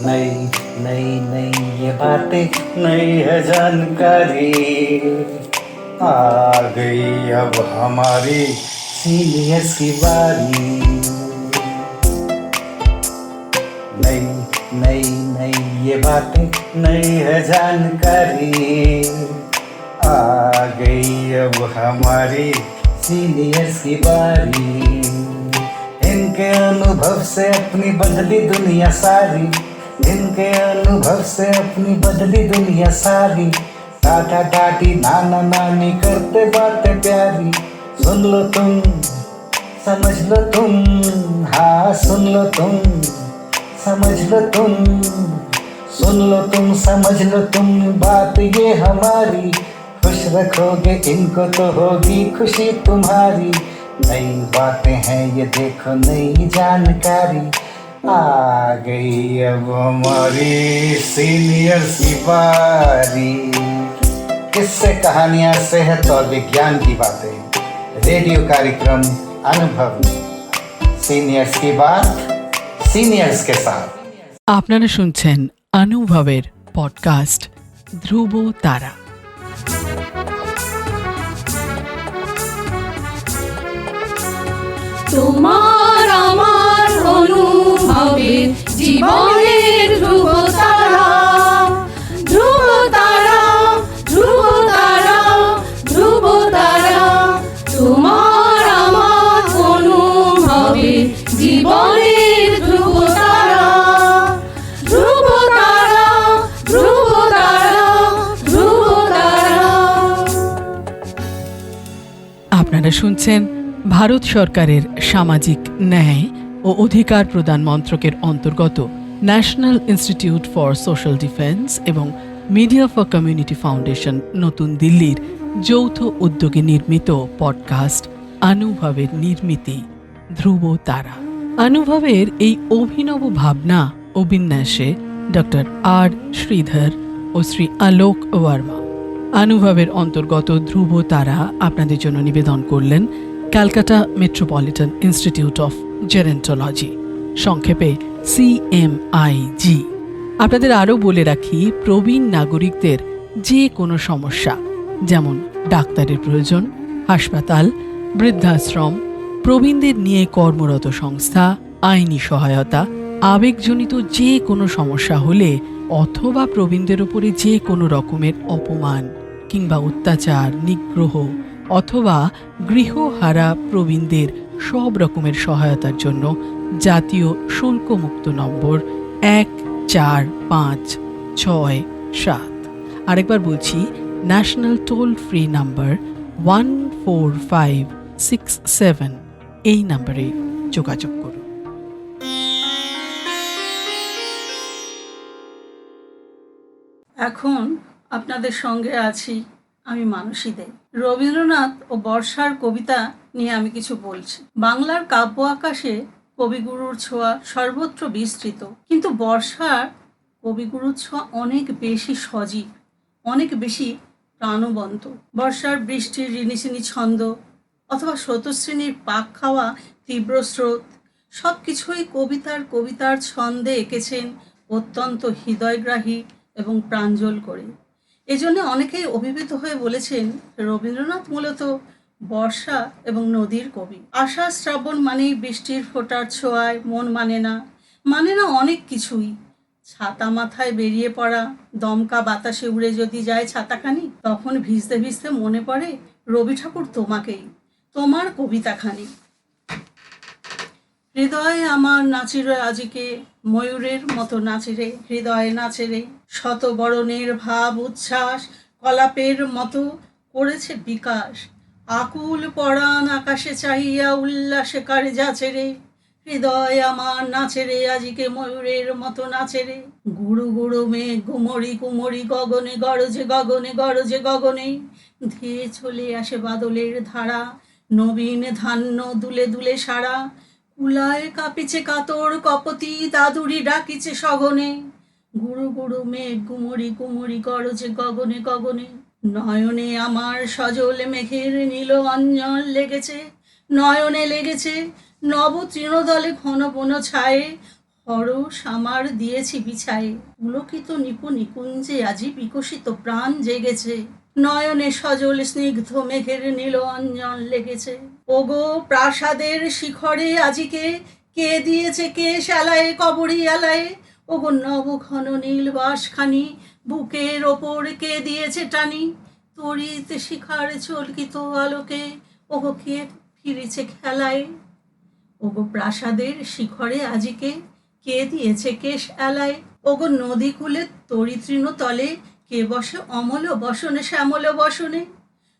नई नई नई ये बातें नई है जानकारी, आ गई अब हमारी सीनियर्स की बारी। नई नई नई ये बातें नई है जानकारी, आ गई अब हमारी सीनियर्स की बारी। इनके अनुभव से अपनी बदली दुनिया सारी, इनके अनुभव से अपनी बदली दुनिया सारी। टाटा टाटी नाना नानी करते बातें प्यारी। सुन लो तुम, समझ लो तुम, हाँ सुन लो तुम, समझ लो तुम, सुन लो तुम, समझ लो तुम, बात ये हमारी। खुश रखोगे इनको तो होगी खुशी तुम्हारी। नई बातें हैं ये देखो नई जानकारी, आ गई अब हमारी सीनियर्स की बारी। किस्से कहानियां सेहत और विज्ञान की बातें, रेडियो कार्यक्रम अनुभव, सीनियर्स की बात सीनियर्स के साथ। আপনারা শুনছেন অনুভবের পডকাস্ট ধ্রুব তারা। তোমার আমার অনুভবের জীবনের ধ্রুব তারা, ধ্রুব তারা, ধ্রুব তারা, ধ্রুব তারা। তোমার আমার অনুভবের জীবনের ধ্রুব তারা, ধ্রুব তারা, ধ্রুব তারা, ধ্রুব তারা। আপনারা শুনছেন ভারত সরকারের সামাজিক ন্যায় ও অধিকার প্রদান মন্ত্রকের অন্তর্গত national institute for social defence এবং মিডিয়া ফর কমিউনিটি ফাউন্ডেশন নতুন দিল্লির যৌথ উদ্যোগে নির্মিত পডকাস্ট অনুভবের নির্মিতি ধ্রুব তারা। অনুভবের এই অভিনব ভাবনা ও বিন্যাসে ডক্টর আর শ্রীধর ও শ্রী আলোক ওয়ার্মা। অনুভবের অন্তর্গত ধ্রুব তারা আপনাদের জন্য নিবেদন করলেন Calcutta metropolitan institute of gerontology, সংক্ষেপে CMIG। আপনাদের আরও বলে রাখি, প্রবীণ নাগরিকদের যে কোনো সমস্যা, যেমন ডাক্তারের প্রয়োজন, হাসপাতাল, বৃদ্ধাশ্রম, প্রবীণদের নিয়ে কর্মরত সংস্থা, আইনি সহায়তা, আবেগজনিত যে কোনো সমস্যা হলে অথবা প্রবীণদের উপরে যে কোনো রকমের অপমান কিংবা অত্যাচার, নিগ্রহ অথবা গৃহহারা প্রবীণদের সব রকমের সহায়তার জন্য জাতীয় শুল্কমুক্ত নম্বর 145667। আরেকবার বলছি, ন্যাশনাল টোল ফ্রি নাম্বার 14567, এই নম্বরে যোগাযোগ করুন। এখন আপনাদের সঙ্গে আছি আমি মানসী দে। রবীন্দ্রনাথ ও বর্ষার কবিতা নিয়ে আমি কিছু বলছি। বাংলার কাব্য আকাশে কবিগুরুর ছোঁয়া সর্বত্র বিস্তৃত, কিন্তু বর্ষার কবিগুরুর ছোঁয়া অনেক বেশি সজীব, অনেক বেশি প্রাণবন্ত। বর্ষার বৃষ্টির ঋণিসিনি ছন্দ অথবা স্রোতস্বিনীর পাক খাওয়া তীব্র স্রোত, সব কিছুই কবিতার ছন্দে এঁকেছেন অত্যন্ত হৃদয়গ্রাহী এবং প্রাঞ্জল করে। এজন্য অনেকেই অভিভূত হয়ে বলেছেন রবীন্দ্রনাথ মূলত বর্ষা এবং নদীর কবি। আষাঢ় শ্রাবণ মানেই বৃষ্টির ফোঁটার ছোঁয়ায় মন মানে না অনেক কিছুই। ছাতা মাথায় বেরিয়ে পড়া, দমকা বাতাসে উড়ে যদি যায় ছাতাখানি, তখন ভিজতে ভিজতে মনে পড়ে রবি ঠাকুর তোমাকেই, তোমার কবিতাখানি। হৃদয়ে আমার নাচিরে আজিকে, ময়ূরের মতো নাচিরে, হৃদয়ে নাচেরে, শত বরণের ভাব উচ্ছ্বাস কলাপের মতো করেছে বিকাশ। আকুল পরাণ আকাশে চাহিয়া উল্লাসে কারে যাচেরে, হৃদয় আমার নাচেরে আজিকে ময়ূরের মতো নাচেরে। গুরু গুরু মেঘ গুমরি কুমরি গগনে গরজে গগনে গরজে গগনে, ধেয়ে চলে আসে বাদলের ধারা, নবীন ধান্য দুলে দুলে সারা। কুলায় কাঁপিছে কাতর কপতি, দাদুরি ডাকিছে সগনে, গুরু গুরু মেঘ গুমরি কুমরি গরজে গগনে গগনে। নয়নে আমার সজল মেঘের নীল অঞ্জল লেগেছে, নয়নে লেগেছে নব তৃণদলে ঘন বন ছায়ে, হরস আমার দিয়েছি বিছায়ে, পুলকিত নিকুঞ্জে আজি বিকশিত প্রাণ জেগেছে, নয়নে সজল স্নিগ্ধ মেঘের নীল অঞ্জন লেগেছে। ওগো প্রাসাদের শিখরে আজিকে কে দিয়েছে কে শালায় কবরী আলায়ে, ওগো নব ঘন নীল বাসখানি বুকের ওপর কে দিয়েছে টানি, তড়িৎ শিখার চলকিত আলোকে ওগো কে ফিরেছে খেলায়। ওগো প্রাসাদের শিখরে আজিকে কে দিয়েছে কে শালায়, ওগো নদী কূলে তরি তৃণ তলে কে বসে অমল বসনে শ্যামল বসনে,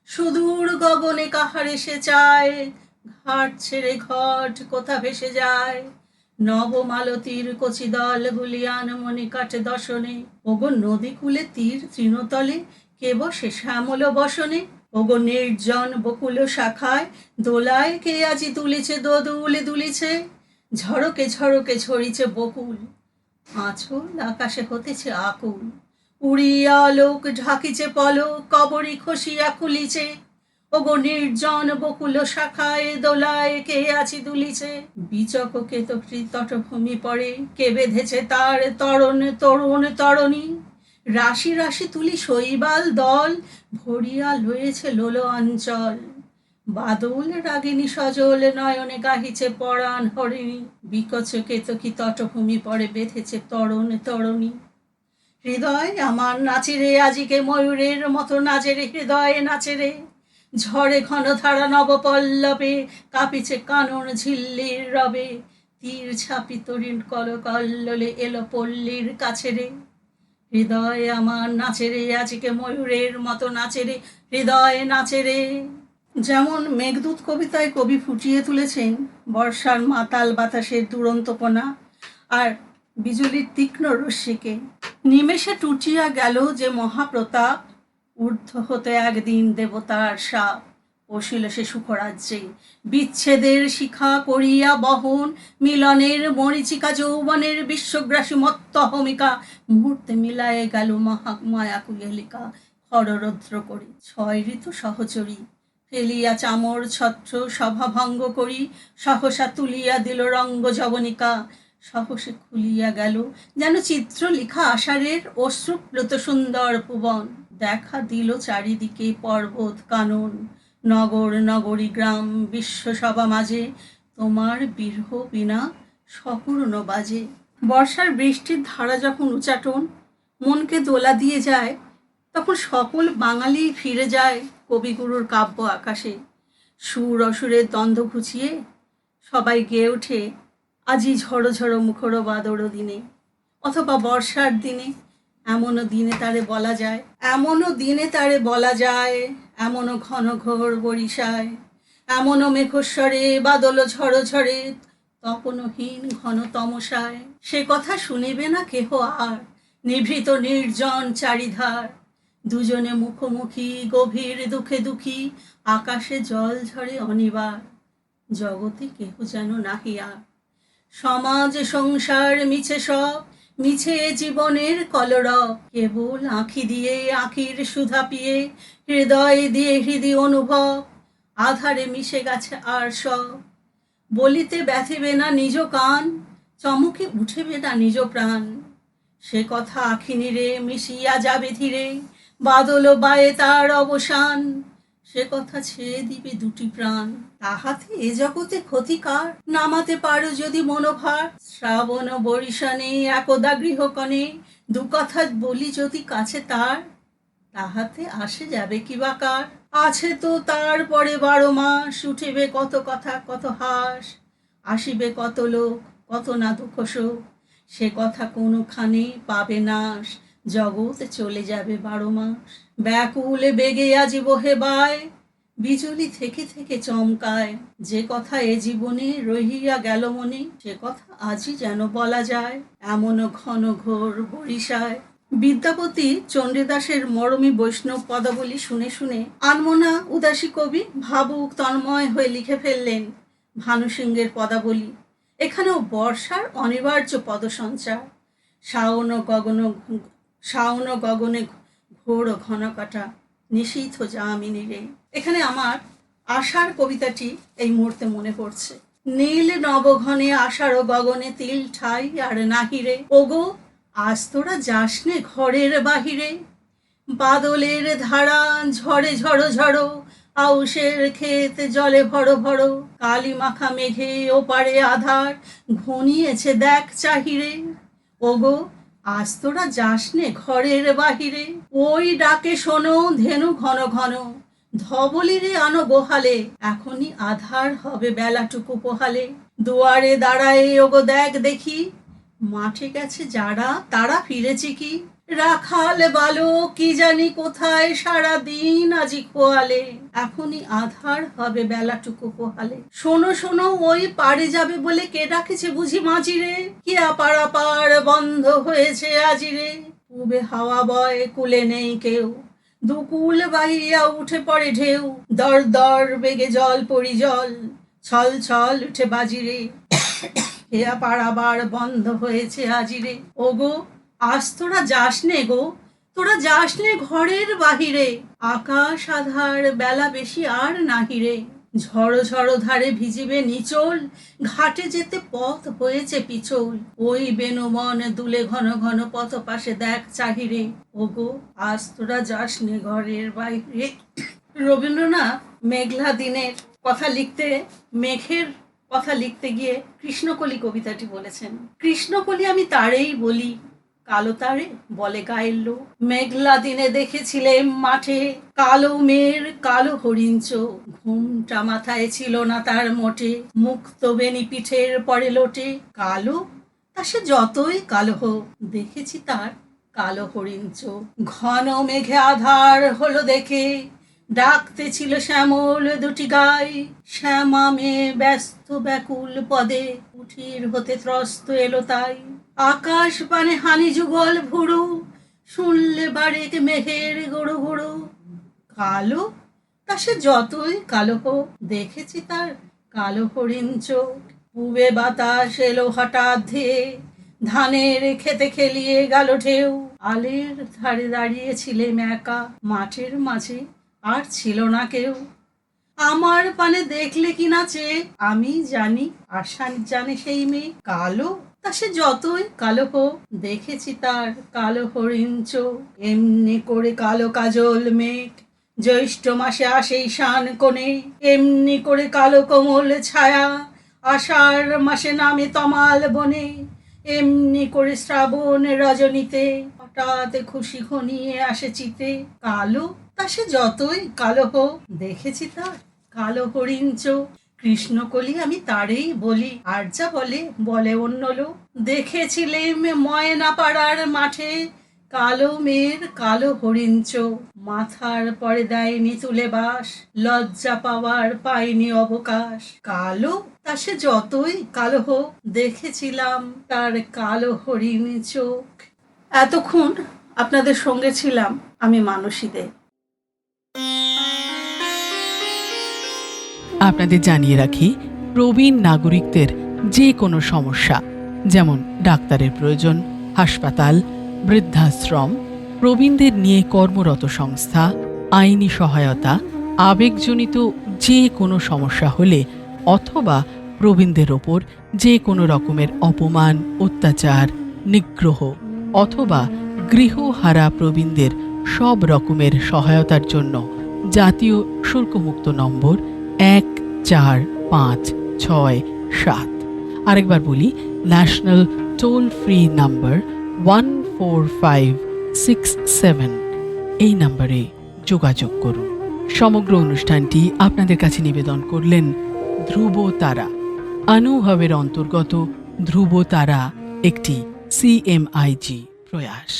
সুদূর গগনে কাহার এসে চায়, ঘাট ছেড়ে ঘট কোথা ভেসে যায়, নবমালতীর কচি দল গুলিয়ান মনি কাটে দশনে, ওগো নদী কূলে তীর তৃণতলে কে বসে শ্যামল বসনে, ওগো নির্জন বকুল শাখায় দোলায় কে আজি তুলিছে দোদুলে দুলিছে, ঝড়কে ঝড়কে ঝরিছে বকুল, আঁচল আকাশে হতেছে আকুল, উড়িয়া লোক ঢাকিছে পলক কবরী খসিয়া খুলিছে, ওগো নির্জন বকুল শাখায় দোলায় কে আছি দুলিছে, বিচক কেতকী তটভূমি পড়ে কে বেঁধেছে তার তরণ তরুণ তরণী, রাশি রাশি তুলি শৈবাল দল ভরিয়া লয়েছে লোল অঞ্চল, বাদল রাগিনী সজল নয়নে গাহিছে পরাণ হরিণী, বিকচ কেতকী তটভূমি পড়ে বেঁধেছে তরণ তরণী। হৃদয় আমার নাচেরে আজিকে ময়ূরের মতো নাচেরে, হৃদয়ে নাচেরে ঝড়ে ঘন ধারা নবপল্লবে কাঁপিছে কানন ঝিল্লির রবে, তীর ছাপি তরিণ কলকল্লোলে এলো পল্লীর কাছে রে, হৃদয় আমার নাচেরে আজিকে ময়ূরের মতো নাচেরে, হৃদয়ে নাচেরে। যেমন মেঘদূত কবিতায় কবি ফুটিয়ে তুলেছেন বর্ষার মাতাল বাতাসের দুরন্তপনা আর বিজুলির তীক্ষ্ণ রশ্মিকে, নিমেষে টুটিয়া গেল যে মহাপ্রতাপ, ঊর্ধ্ব হতে একদিন দেবতার সাপ, পশিল সে সুখরাজ্যে বিচ্ছেদের শিখা করিয়া বহন, মিলনের মরীচিকা যৌবনের বিশ্বগ্রাসী মত্ত হমিকা, মুহূর্তে মিলায়ে গেল মহামায়া কুহেলিকা, খররৌদ্র করি ছয় ঋতু সহচরী, ফেলিয়া চামর ছত্র সভা ভঙ্গ করি, সহসা তুলিয়া দিল রঙ্গ যবনিকা, সহসে খুলিয়া গেল যেন চিত্র লিখা আষাঢ়ের অশ্রুপ্লুত সুন্দর ভুবন, দেখা দিল চারিদিকে পর্বত কানন, নগর নগরী গ্রাম বিশ্বসভা মাঝে, তোমার বিরহ বিনা সপূর্ণ বাজে। বর্ষার বৃষ্টির ধারা যখন উচাটন মনকে দোলা দিয়ে যায়, তখন সকল বাঙালি ফিরে যায় কবিগুরুর কাব্য আকাশে, সুর অসুরের দ্বন্দ্ব ঘুচিয়ে সবাই গেয়ে ওঠে আজি ঝড়ো ঝড়ো মুখর বাদর দিনে, অথবা বর্ষার দিনে এমনও দিনে তারে বলা যায়, এমনও দিনে তারে বলা যায়, এমনও ঘন ঘোর বরিশায়, এমনও মেঘস্বরে বাদল ঝড়ো ঝড়ে, তপনহীন ঘন তমসায়, সে কথা শুনিবে না কেহ আর, নিভৃত নির্জন চারিধার, দুজনে মুখোমুখি গভীর দুঃখে দুঃখী, আকাশে জল ঝরে অনিবার, জগতে কেহ যেন নাহিয়া, সমাজ সংসার মিছে সব, মিছে জীবনের কলরব, কেবল আঁখি দিয়ে আঁখির সুধা পিয়ে, হৃদয় দিয়ে হৃদয় অনুভব, আধারে মিশে গেছে আর সব, বলিতে ব্যথিবে না নিজ কান, চমকে উঠেবে না নিজ প্রাণ, সে কথা আঁখি নিরে মিশিয়া যাবে ধীরে, বাদল বায়ে তার অবসান, সে কথা ছেয়ে দিবে দুটি প্রাণ, তাহাতে এ জগতে ক্ষতিকার, নামাতে পারো যদি মনোভার, শ্রাবণ বরিশানে একদা গৃহকণে, দু কথা বলি যদি কাছে তার, তাহাতে আসে যাবে কি বাকার, আছে তো তার পরে 12 মাস, উঠিবে কত কথা কত হাস, আসিবে কত লোক কত না দুঃখ শোক, সে কথা কোনোখানে পাবে নাশ, জগতে চলে যাবে 12 মাস, ব্যাকুলে বেগে আজি বহে বায়, বিজুলি থেকে থেকে চমকায়, যে কথা এ জীবনে রহিয়া গেল মনে, সে কথা আজই যেন বলা যায়, এমনও ঘন ঘোর বরিশায়। বিদ্যাপতি চণ্ডীদাসের মরমী বৈষ্ণব পদাবলী শুনে শুনে আনমনা উদাসী কবি ভাবুক তন্ময় হয়ে লিখে ফেললেন ভানুসিংহের পদাবলী। এখানেও বর্ষার অনিবার্য পদসঞ্চার, শাওন গগনে ঘোর ঘন কাটা, নিশীথ যামিনী রে। এখানে আমার আশার কবিতাটি এই মুহূর্তে মনে পড়ছে। নীল নবঘনে আষাঢ় গগনে তিল ঠাই আর নাহিরে, ওগো আজ তোরা যাসনে ঘরের বাহিরে। বাদলের ধারা ঝড়ে ঝড়ো ঝড়ো, আউশের ক্ষেত জলে ভরো ভরো, কালি মাখা মেঘে ওপারে আধার, ঘনিয়েছে দেখ চাহিরে। ওগো আজ তোরা যাসনে ঘরের বাহিরে, ওই ডাকে শোনো ধেনু ঘন ঘন, ধবলিরে আনো গোহালে, এখনই আধার হবে বেলাটুকু পোহালে। দুয়ারে দাঁড়ায় ওগো দেখ দেখি, মাঠে গেছে যারা তারা ফিরেছে কি। রাখাল বালক কি জানি কোথায়, সারা দিন আজি খোয়ালে, এখনই আধার হবে বেলাটুকু পোহালে। শোনো শোনো ওই পারে যাবে বলে কে ডাকেছে বুঝি মাঝিরে, কিয়া পারাপার বন্ধ হয়েছে আজিরে। পূবে হাওয়া বয় কুলে নেই কেউ, দুকুল বাহিয়া উঠে পড়ে ঢেউ, দর দর বেগে জল পড়ি জল, ছল ছল উঠে বাজিরে, হেয়া পারাবার বন্ধ হয়েছে আজিরে। ওগো আজ তোরা যাসনে গো, তোরা যাসনে ঘরের বাহিরে, আকাশ আধার বেলা বেশি আর নাহিরে। ঝড়ো ঝড়ো ধারে ভিজিবে নিচল, ঘাটে যেতে পথ হয়েছে পিছল, ওই বেনুমন দুলে ঘন ঘন পথ পাশে দেখ চাহিরে। ওগো আজ তোরা যাসনে ঘরের বাইরে। রবীন্দ্রনাথ মেঘলা দিনের কথা লিখতে, মেঘের কথা লিখতে গিয়ে কৃষ্ণকলি কবিতাটি বলেছেন। কৃষ্ণকলি আমি তারেই বলি, কালো তারে বলে গায়ের লোক। মেঘলা দিনে দেখেছিলেন মাঠে, কালো মেয়ের কালো হরিণ চোখ, ঘুমটা মাথায় ছিল না তার মোটে, মুক্ত বেনি পিঠের পরে লোটে। কালো তা সে যতই কালো হোক, দেখেছি তার কালো হরিণ চোখ। ঘন মেঘে আধার হলো দেখে, ডাকতে ছিল শ্যামল দুটি গাই, শ্যামা মেয়ে ব্যস্ত ব্যাকুল পদে, কুঠির হতে ত্রস্ত এলো তাই। আকাশ পানে হানি যুগল ভুরু, শুনলে বাড়িতে মেঘের গুড়ু গুড়ু। কালো তা সে যতই কালো হোক, দেখেছি তার কালো হরিণ চোখ। পূবে বাতাস এলো হঠাৎ ধেয়ে, ধানের খেতে খেলিয়ে গেল ঢেউ। আলের ধারে দাঁড়িয়েছিলেম একা, মাঠের মাঝে আর ছিল না কেউ। আমার পানে দেখলে কি নাচে, আমি জানি আশা জানে সেই মেয়ে। কালো তা সে যতই কালো হোক, দেখেছি তার কালো হরিণ চোখ। এমনি করে কালো কাজল মেঘ, জ্যৈষ্ঠ মাসে আসে ঈশান কোণে, এমনি করে কালো কোমল ছায়া, আষাঢ় মাসে নামে তমাল বনে। এমনি করে শ্রাবণ রজনীতে, হঠাৎ খুশি ঘনিয়ে আসে চিতে। কালো তা সে যতই কালো হোক, দেখেছি তার কালো হরিণ চোখ। কৃষ্ণকলি আমি তারেই বলি, আর যা বলে বলে অন্য লোক। দেখেছিলেম ময়না পাড়ার মাঠে, কালো মেয়ের কালো হরিণ চোখ। মাথার পরে দেয়নি তুলে বাস, লজ্জা পাওয়ার পাইনি অবকাশ। কালো তা সে যতই কালো হোক, দেখেছিলাম তার কালো হরিণ চোখ। এতক্ষণ আপনাদের সঙ্গে ছিলাম আমি মানসী দে। আপনাদের জানিয়ে রাখি, প্রবীণ নাগরিকদের যে কোনো সমস্যা, যেমন ডাক্তারের প্রয়োজন, হাসপাতাল, বৃদ্ধাশ্রম, প্রবীণদের নিয়ে কর্মরত সংস্থা, আইনি সহায়তা, আবেগজনিত যে কোনো সমস্যা হলে, অথবা প্রবীণদের ওপর যে কোনো রকমের অপমান, অত্যাচার, নিগ্রহ অথবা গৃহহারা প্রবীণদের সব রকমের সহায়তার জন্য জাতীয় শুল্কমুক্ত নম্বর 145667। আরেকবার বলি, ন্যাশনাল টোল ফ্রি নাম্বার 14567। এই নম্বরে যোগাযোগ করুন। সমগ্র অনুষ্ঠানটি আপনাদের কাছে নিবেদন করলেন ধ্রুব তারা। অনুভবের অন্তর্গত ধ্রুব তারা একটি CMIG প্রয়াস।